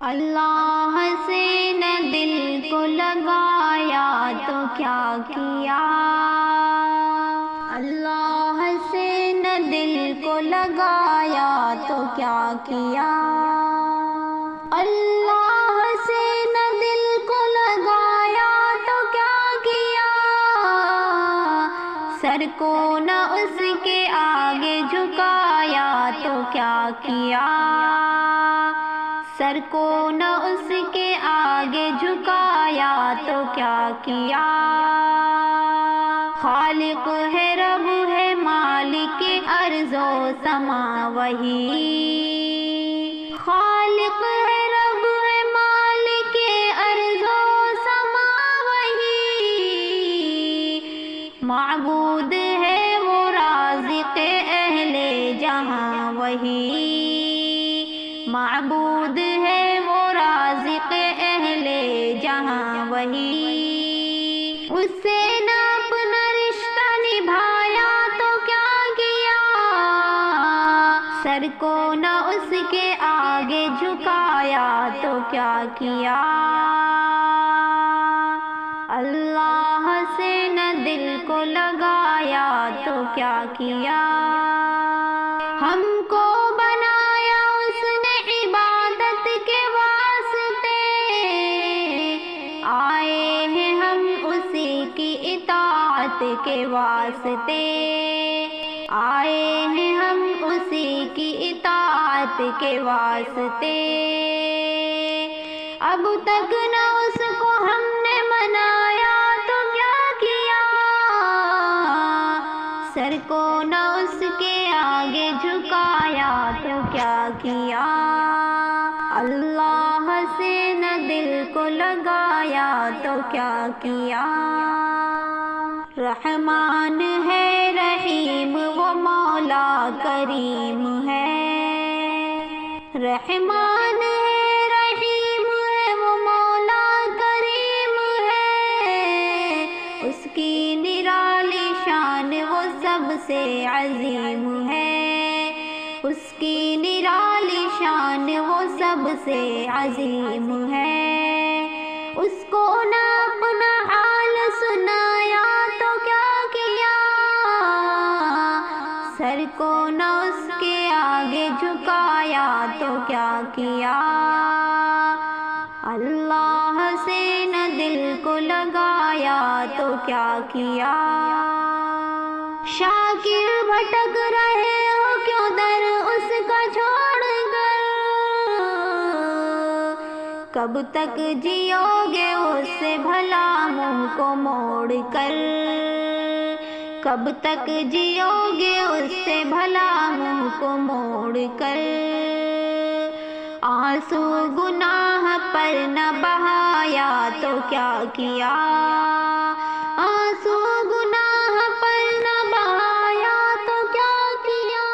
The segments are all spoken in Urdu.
اللہ سے نہ دل کو لگایا تو کیا کیا، اللہ سے نہ دل کو لگایا تو کیا کیا، اللہ سے نہ دل کو لگایا تو کیا کیا، سر کو نہ اس کے آگے جھکایا تو کیا کیا، سر کو نہ اس کے آگے جھکایا تو کیا کیا، خالق ہے رب ہے مالک ارض و سما وہی، خالق ہے رب ہے مالک ارض و سما وہی، معبود ہے وہ رازق اہل جہاں وہی، معبود ہے وہ رازق اہل جہاں وہی، اس سے نہ اپنا رشتہ نبھایا تو کیا کیا، سر کو نہ اس کے آگے جھکایا تو کیا کیا، اللہ سے نہ دل کو لگایا تو کیا کیا، ہم کو بنایا اس نے عبادت کے واسطے، آئے ہیں ہم اسی کی اطاعت کے واسطے، آئے ہیں ہم اسی کی اطاعت کے واسطے، اب تک نہ اس کو ہم نے منایا تو کیا کیا، سر کو نہ اس کے آگے جھکایا تو کیا کیا، اللہ سے نہ دل کو لگایا تو کیا کیا، رحمان ہے رحیم وہ مولا کریم ہے، رحمان ہے رحیم ہے وہ مولا کریم ہے، اس کی نرالی شان وہ سب سے عظیم ہے، اس کی نرالی شان وہ سب سے عظیم ہے، اس کو نہ اپنا حال سنایا تو کیا کیا، سر کو نہ اس کے آگے جھکایا تو کیا کیا، اللہ سے نہ دل کو لگایا تو کیا کیا، شاکر بھٹک رہے ہو کیوں در اس کا چھوڑ کر، کب تک جیو گے اس سے بھلا منہ کو موڑ کر، کب تک جیو گے اس سے بھلا منہ کو موڑ کر، آنسو گناہ پر نہ بہایا تو کیا کیا، آنسو گناہ پر نہ بہایا تو کیا کیا،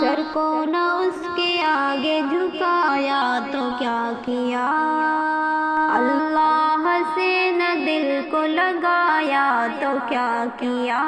سر کو نہ اس کے آگے جھکایا تو کیا کیا، اللہ سے نہ دل کو لگایا تو کیا کیا۔